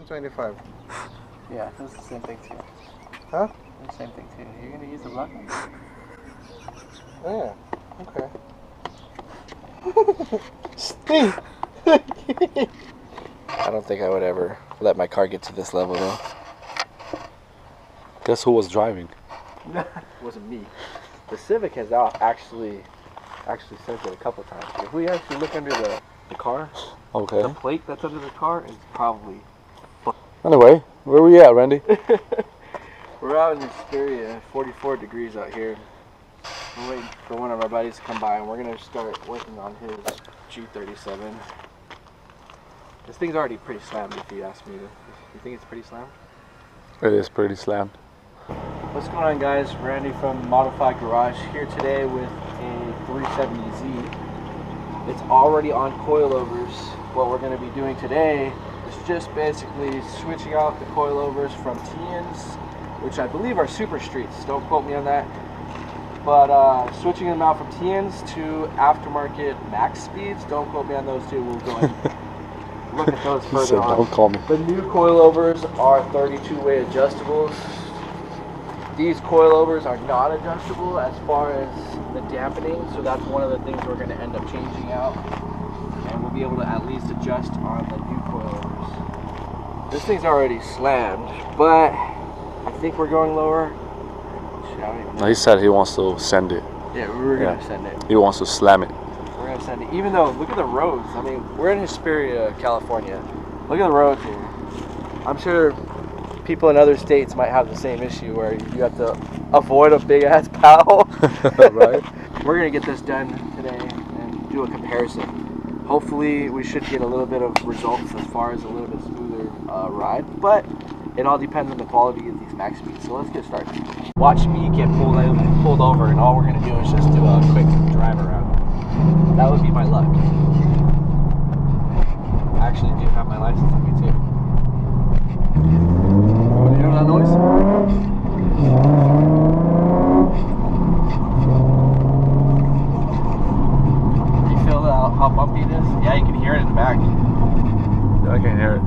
25. Yeah, it's the same thing too. Huh? It's the same thing too. You're gonna use the block? Oh yeah. Okay. Steve. I don't think I would ever let my car get to this level though. Guess who was driving? It wasn't me. The Civic has actually said it a couple times. If we actually look under the car, Okay. the plate that's under the car is probably. Anyway, where we at, Randy? We're out in Hesperia, 44 degrees out here. We're waiting for one of our buddies to come by, and we're gonna start working on his G37. This thing's already pretty slammed, if you ask me. You think it's pretty slammed? It is pretty slammed. What's going on, guys? Randy from Modfyd Garage here today with a 370Z. It's already on coilovers. What we're going to be doing today is just basically switching out the coilovers from TEINs, which I believe are super streets. Don't quote me on that. But switching them out from TEINs to aftermarket max speeds. Don't quote me on those two. We'll go ahead and look at those further on. Don't call me. The new coilovers are 32-way adjustables. These coilovers are not adjustable as far as the dampening, so that's one of the things we're going to end up changing out. And we'll be able to at least adjust on the new coilovers. This thing's already slammed, but I think we're going lower. Shit, I don't even know. He said he wants to send it. Yeah, we're going to send it. He wants to slam it. We're going to send it. Even though, look at the roads. I mean, we're in Hesperia, California. Look at the roads here. I'm sure people in other states might have the same issue where you have to avoid a big ass pow. Right. We're gonna get this done today and do a comparison. Hopefully we should get a little bit of results as far as a little bit smoother ride, but it all depends on the quality of these max speeds. So let's get started. Watch me get pulled over, and all we're gonna do is just do a quick drive around. That would be my luck. I actually do have my license on me too. You hear that noise? You feel how bumpy it is? Yeah, you can hear it in the back. I can hear it.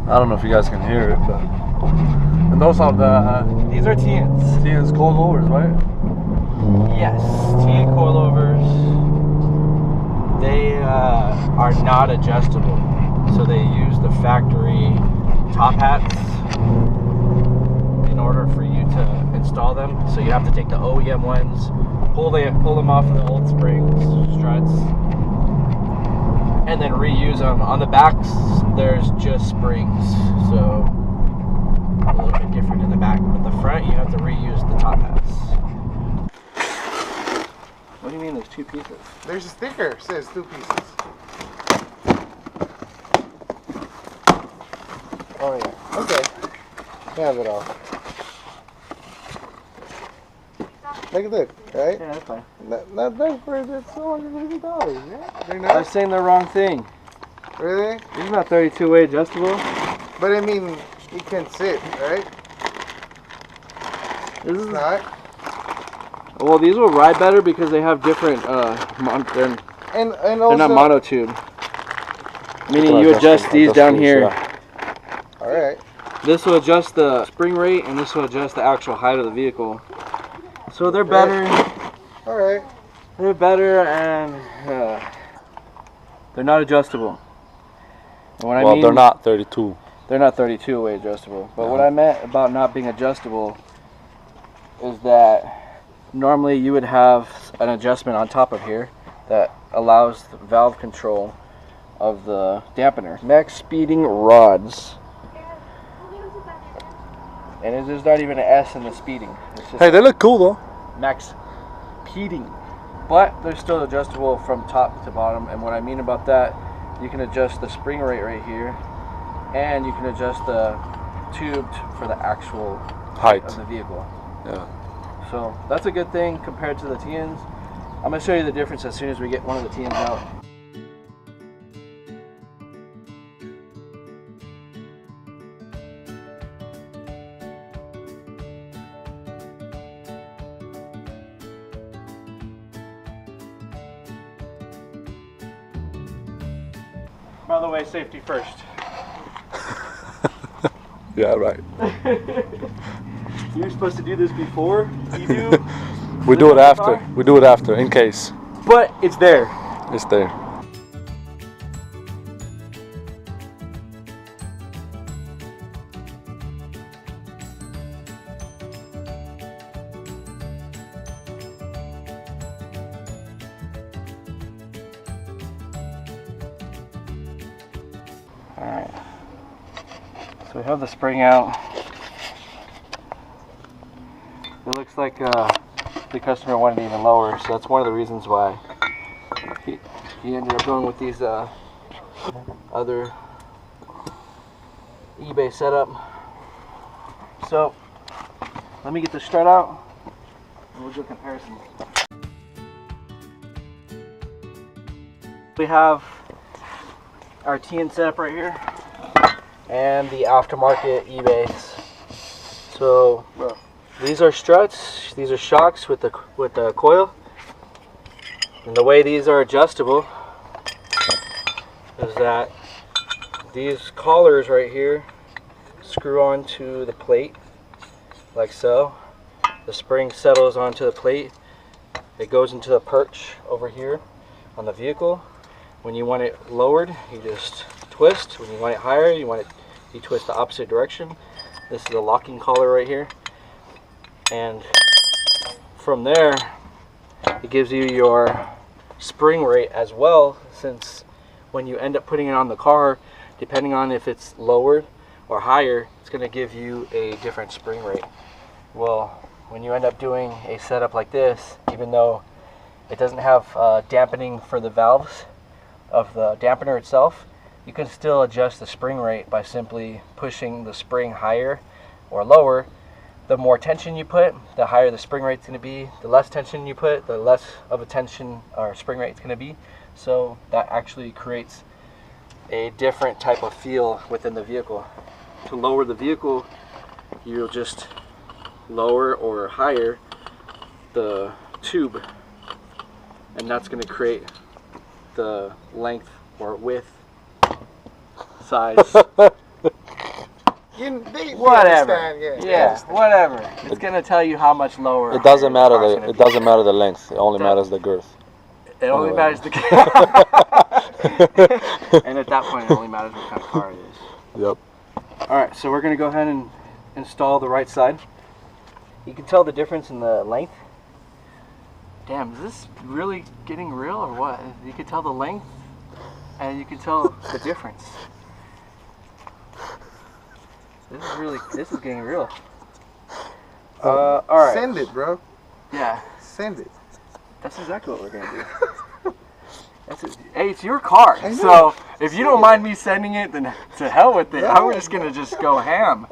I don't know if you guys can hear it, but and those are the These are TEINs. TEINs coilovers, right? Yes, TEIN coilovers. They are not adjustable, so they use the factory top hats in order for you to install them. So you have to take the OEM ones, pull them off of the old springs, struts, and then reuse them. On the backs, there's just springs, so a little bit different in the back. But the front, you have to reuse the top hats. What do you mean there's two pieces? There's a sticker that says 2 pieces. Oh yeah. Okay. You have it all. Look at that, right? Yeah, that's fine. Not bad for that's $250, yeah? They're I not. was saying the wrong thing. Really? These are not 32-way adjustable. But I mean, you can sit, right? This is Not. well. These will ride better because they have different. They're And not also. monotube. Meaning you adjust these down here. All right. This will adjust the spring rate, and this will adjust the actual height of the vehicle. So they're better. All right. They're better, and they're not adjustable. And what I mean, they're not 32. They're not 32-way adjustable. But what I meant about not being adjustable is that normally you would have an adjustment on top of here that allows the valve control of the dampener. Max speeding rods. And there's not even an S in the speeding. It's just Hey, they look cool though. max speeding. But they're still adjustable from top to bottom. And what I mean about that, you can adjust the spring rate right here, and you can adjust the tubed for the actual height of the vehicle. Yeah. So that's a good thing compared to the TEINs. I'm going to show you the difference as soon as we get one of the TEINs out. By the way, safety first. Yeah, right. You're supposed to do this before you do. We do it after. We do it after, in case. But it's there. It's there. Alright. So we have the spring out. It looks like the customer wanted it even lower, so that's one of the reasons why he ended up going with these other eBay setup. So let me get the strut out and we'll do a comparison. We have our TEIN setup right here and the aftermarket eBays. So these are struts, these are shocks with the coil, and the way these are adjustable is that these collars right here screw onto the plate like so. The spring settles onto the plate. It goes into the perch over here on the vehicle. When you want it lowered, you just twist. When you want it higher, you twist the opposite direction. This is a locking collar right here. And from there, it gives you your spring rate as well, since when you end up putting it on the car, depending on if it's lowered or higher, it's going to give you a different spring rate. Well, when you end up doing a setup like this, even though it doesn't have dampening for the valves of the dampener itself, you can still adjust the spring rate by simply pushing the spring higher or lower. The more tension you put, the higher the spring rate's going to be. The less tension you put, the less of a tension or spring rate's going to be. So that actually creates a different type of feel within the vehicle. To lower the vehicle, you'll just lower or higher the tube, and that's going to create the length or width, size. Whatever. Whatever. It's gonna tell you how much lower. It doesn't matter the length. It only matters the girth. It only matters the. And at that point, it only matters what kind of car it is. Yep. All right, so we're gonna go ahead and install the right side. You can tell the difference in the length. Damn, is this really getting real or what? You can tell the length, and you can tell the difference. This is getting real. All right. Send it, bro. Yeah. Send it. That's exactly what we're gonna do. Hey, it's your car. So if you don't mind me sending it, then to hell with it. I'm just gonna go ham.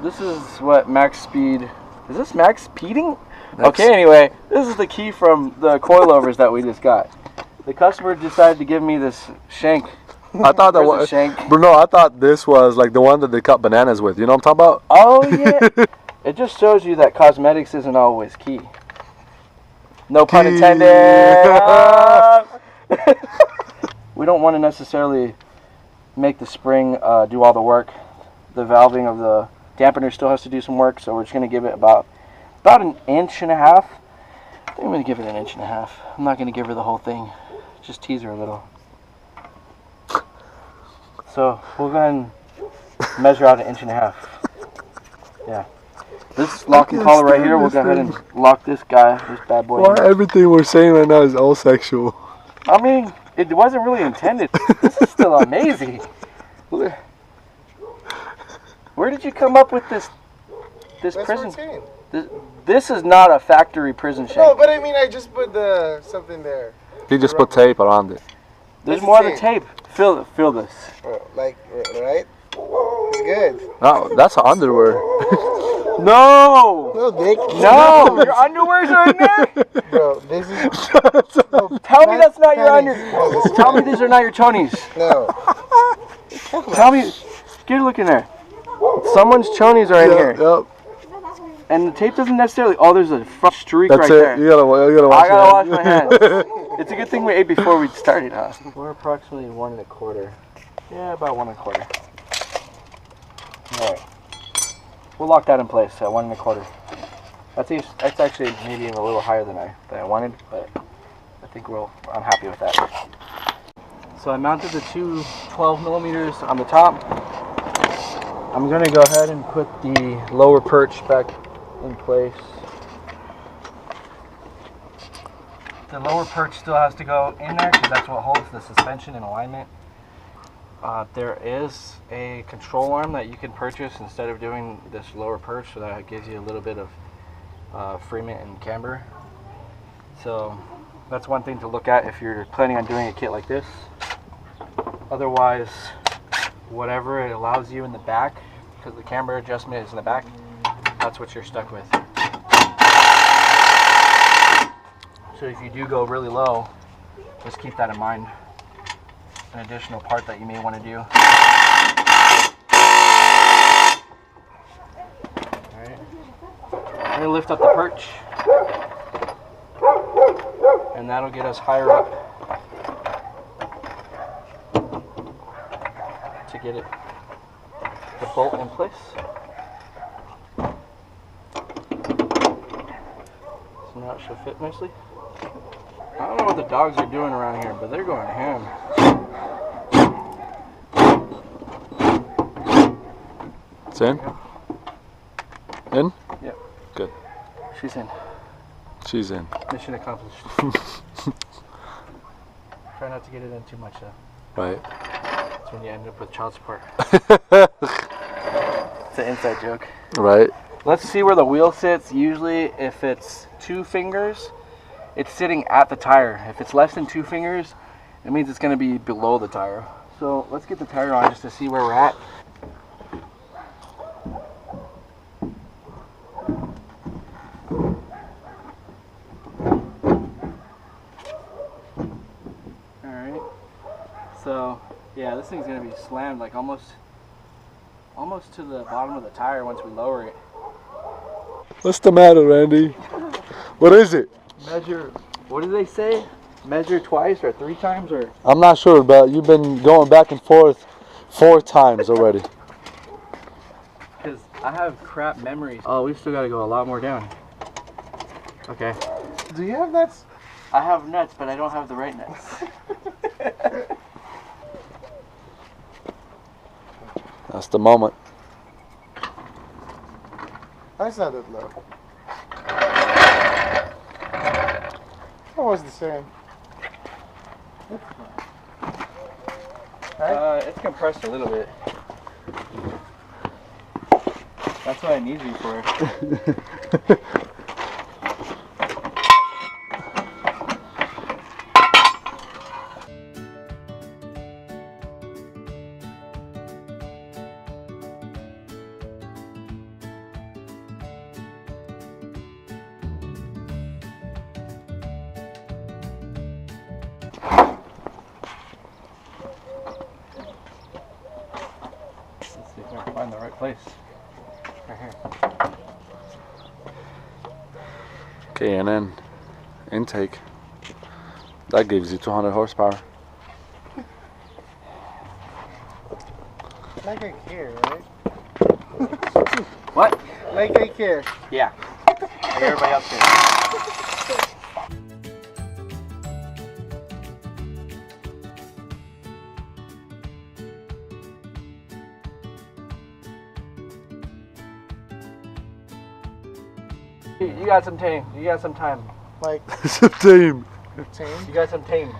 This is what max speed. Is this max speeding? Okay. Anyway, this is the key from the coilovers that we just got. The customer decided to give me this shank. I thought that was shank. Bruno. I thought this was like the one that they cut bananas with. You know what I'm talking about? Oh yeah. It just shows you that cosmetics isn't always key. No pun intended. We don't want to necessarily make the spring do all the work. The valving of the dampener still has to do some work, so we're just going to give it about an inch and a half. I think I'm going to give it an inch and a half. I'm not going to give her the whole thing. Just tease her a little. So we'll go ahead and measure out an inch and a half. Yeah. This locking collar right here, we'll go ahead and lock this bad boy. Why everything we're saying right now is all sexual? I mean, it wasn't really intended. This is still amazing. Where did you come up with this prison? This is not a factory prison shank. No, but I mean, I just put something there. He just put tape around it. There's more than tape. Feel this. Like, right? It's good. No, that's underwear. No! No, Dick. No! Your underwears are in there? Bro, this is... Tell me that's not your panties. No, this is Tell me these are not your chonies. No. Tell me. Get a look in there. Someone's chonies are in here. Yep. And the tape doesn't necessarily... Oh, there's a front streak That's right it. there. You gotta wash I gotta wash your my hands. hands. It's a good thing we ate before we started, huh? We're approximately 1 1/4. Yeah, about 1 1/4. Alright. We'll lock that in place at 1 1/4. That's actually maybe even a little higher than I wanted, but I think I'm happy with that. So I mounted the two 12 millimeters on the top. I'm gonna go ahead and put the lower perch back in place. The lower perch still has to go in there because that's what holds the suspension in alignment. There is a control arm that you can purchase instead of doing this lower perch, so that gives you a little bit of freement and camber. So that's one thing to look at if you're planning on doing a kit like this. Otherwise, whatever it allows you in the back, because the camber adjustment is in the back, that's what you're stuck with. So if you do go really low, just keep that in mind. An additional part that you may want to do. Alright. I'm going to lift up the perch. And that'll get us higher up to get the bolt in place. So now it should fit nicely. I don't know what the dogs are doing around here, but they're going ham. It's in? In? Yep. Good. She's in. She's in. Mission accomplished. Try not to get it in too much though. Right. That's when you end up with child support. It's an inside joke. Right. Let's see where the wheel sits. Usually if it's 2 fingers, it's sitting at the tire. If it's less than 2 fingers, it means it's going to be below the tire. So let's get the tire on just to see where we're at. Alright. So yeah, this thing's going to be slammed like almost to the bottom of the tire once we lower it. What's the matter, Randy? What is it? Measure, what do they say? Measure twice or 3 times or? I'm not sure, but you've been going back and forth 4 times already. Because I have crap memories. Oh, we still got to go a lot more down. Okay. Do you have nuts? I have nuts, but I don't have the right nuts. That's the moment. That's not that low. Almost the same. Right? It's compressed a little bit. That's what I need you for. Let's see if I can find the right place. Right here. Okay, and then intake. That gives you 200 horsepower. Like I care, right? What? Like I care. Yeah. Like everybody else here. You got some tame. You got some time. Like, It's a team. tame. You got some tame.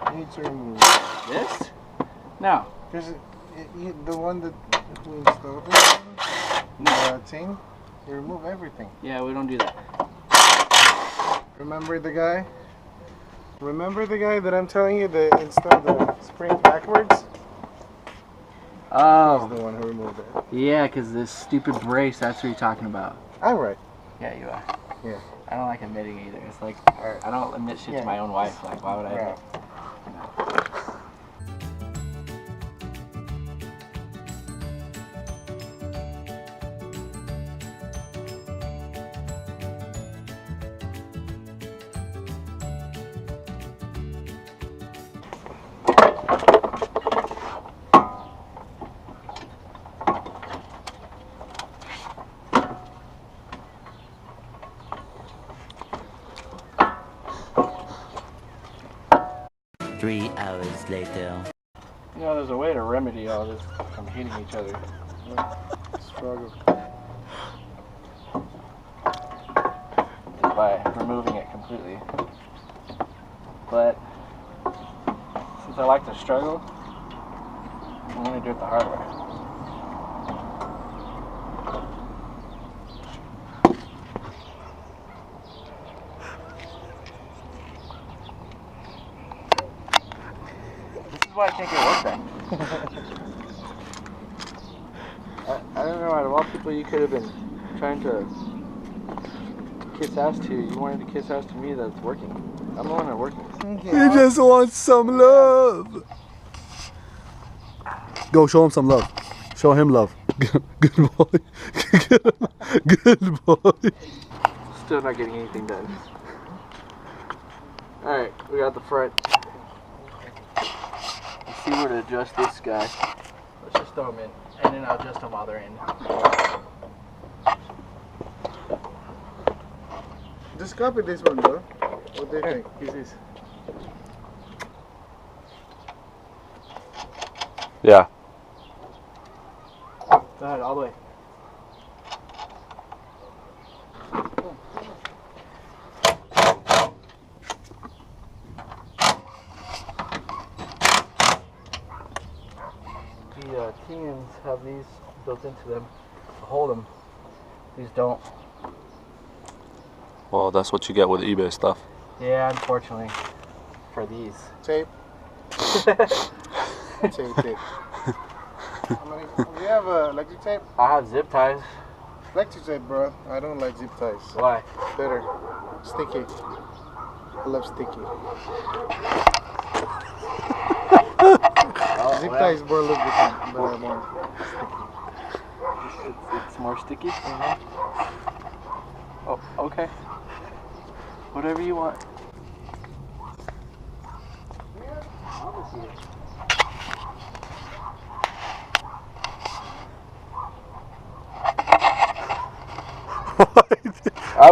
You need to remove This? No. There's a, The one that we installed it, the TEIN, you remove everything. Yeah, we don't do that. Remember the guy? Remember the guy that I'm telling you that installed the spring backwards? Oh. He's the one who removed it. Yeah, because this stupid brace, that's what you're talking about. I'm right. Yeah, you are. Yeah. I don't like admitting either. It's like, I don't admit shit to my own wife. Like, why would I admit? Right. 3 hours later. You know, there's a way to remedy all this from hitting each other. Struggle. Just by removing it completely. But since I like to struggle, I'm gonna do it the hard way. This is why I can't get work done. I don't know, out of all people you could have been trying to kiss ass to, you wanted to kiss ass to me that's working. I'm the one that's working. He just wants some love. Go show him some love. Show him love. Good boy. Good boy. Still not getting anything done. Alright, we got the front. Let's see where to adjust this guy. Let's just throw him in, and then I'll adjust them while they're in. Just copy this one, bro. What do you think? Use this. Yeah. Go ahead, all the way. The TEINs have these built into them to hold them. These don't. Well, that's what you get with eBay stuff. Yeah, unfortunately, for these. Tape. Tape. How many? Do you have electric tape? I have zip ties. Electric tape, bro. I don't like zip ties. Why? Better. Sticky. I love sticky. Zip ties more lubricant, but I'm more sticky. It's more sticky? Oh, okay. Whatever you want.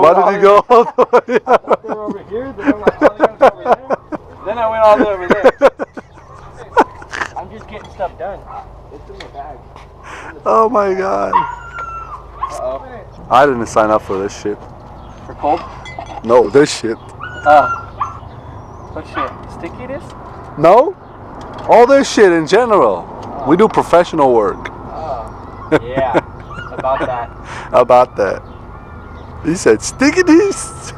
Why did he go all the way They were over here, then I'm like, oh, they gotta go over there. Then I went all the way over there. I'm just getting stuff done. It's in the bag. Oh my god. Uh-oh. I didn't sign up for this shit. For cold? No, this shit. Oh. What shit? Sticky it is? No? All this shit in general. Oh. We do professional work. Oh. Yeah. About that. About that. He said, sticky this.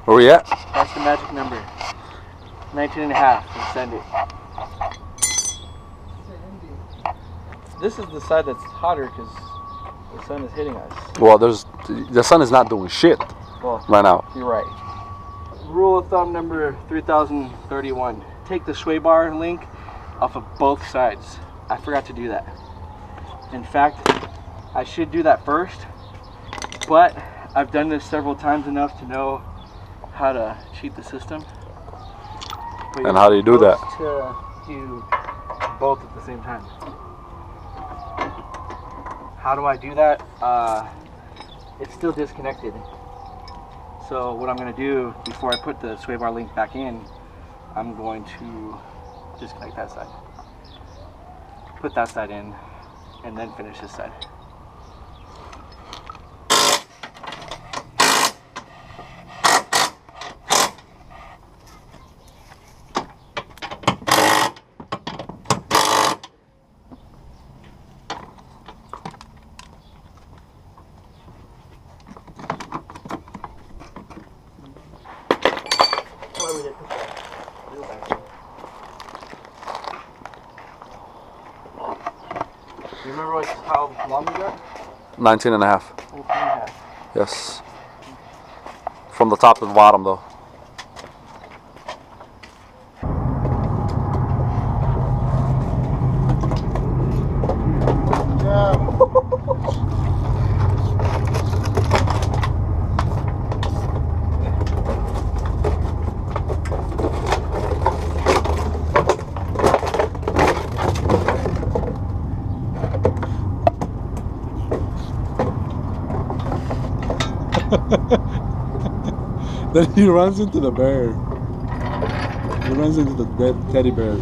Where we at? That's the magic number. 19 and a half. And send it. This is the side that's hotter because the sun is hitting us. Well, the sun is not doing shit Well, right now. you're right. Rule of thumb number 3031. Take the sway bar link off of both sides. I forgot to do that. In fact, I should do that first, but I've done this several times enough to know how to cheat the system. But And how do you do that? To do both at the same time. How do I do that? It's still disconnected. So what I'm going to do before I put the sway bar link back in, I'm going to disconnect that side. Put that side in, and then finish this side. You remember how long you got? 19 and a half. 19 and a half. Yes. From the top to the bottom though. Then he runs into the bear. He runs into the dead teddy bear.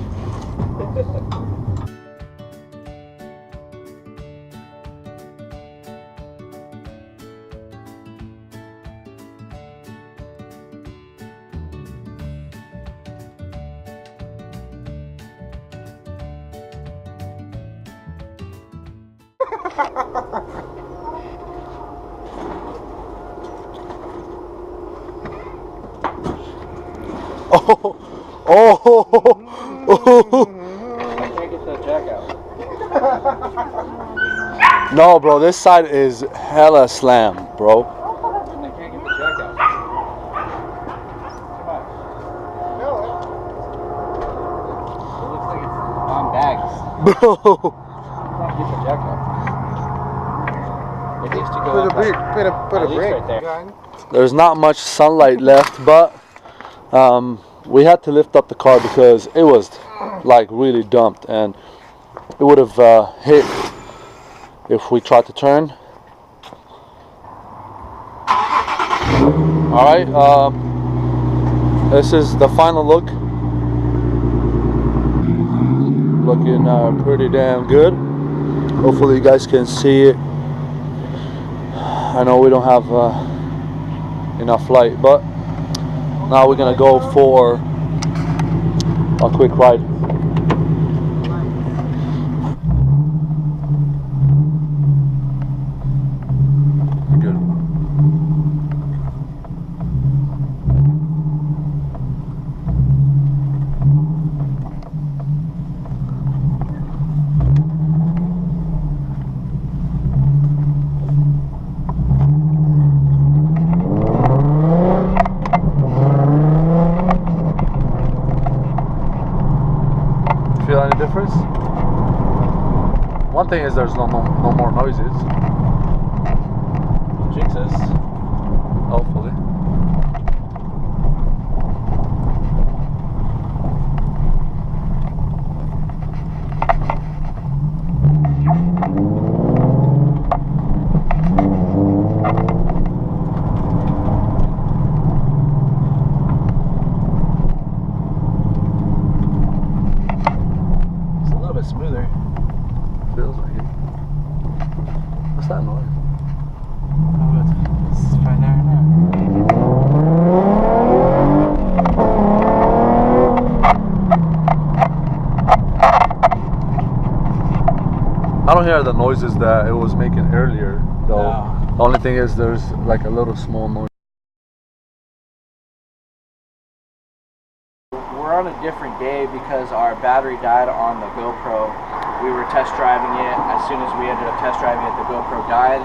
I can't get that jack out. No, bro, this side is hella slam, bro. I can't get the jack out. Come on. It looks like it's on bags. Bro. I can't get the jack out. It needs to go Put up a brake, put a at least brake. right there. There's not much sunlight left, but we had to lift up the car because it was like really dumped and it would have hit if we tried to turn. Alright, this is the final look. Looking pretty damn good. Hopefully you guys can see it. I know we don't have enough light, but now we're gonna go for a quick ride. Good. Feel any difference? One thing is there's no more noises. Jesus. Hopefully. It's a little bit smoother. Feels like it. What's that noise? Let's find out now. I don't hear the noises that it was making earlier though. No. The only thing is there's like a little small noise. We're on a different day because our battery died on the GoPro. We were test driving it. As soon as we ended up test driving it, the GoPro died.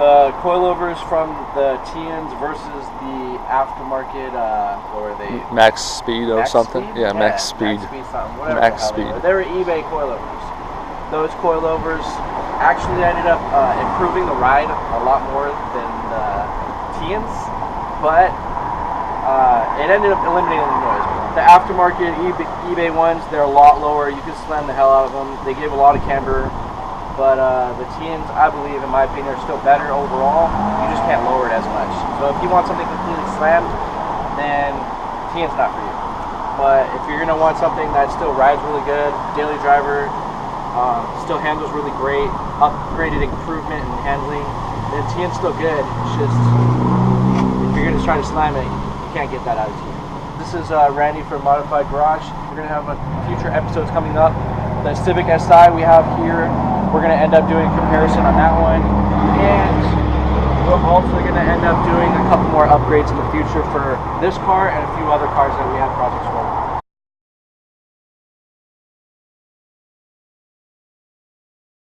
The coilovers from the TEINs versus the aftermarket, what were they? Max speed or Max something? speed? Yeah, max speed. Max speed something, whatever Max the hell speed. they were eBay coilovers. Those coilovers actually ended up improving the ride a lot more than the TEINs, but it ended up eliminating the noise. The aftermarket eBay ones, they're a lot lower. You can slam the hell out of them. They give a lot of camber, but the TEINs, I believe, in my opinion, are still better overall. You just can't lower it as much. So if you want something completely slammed, then TEIN's not for you. But if you're gonna want something that still rides really good, daily driver, still handles really great, upgraded improvement in handling, then TEIN's still good. It's just, if you're gonna try to slam it, you can't get that out of TEIN. This is Randy from Modfyd Garage. We're gonna have future episodes coming up. The Civic SI we have here, we're gonna end up doing a comparison on that one, and we're also gonna end up doing a couple more upgrades in the future for this car and a few other cars that we have projects for.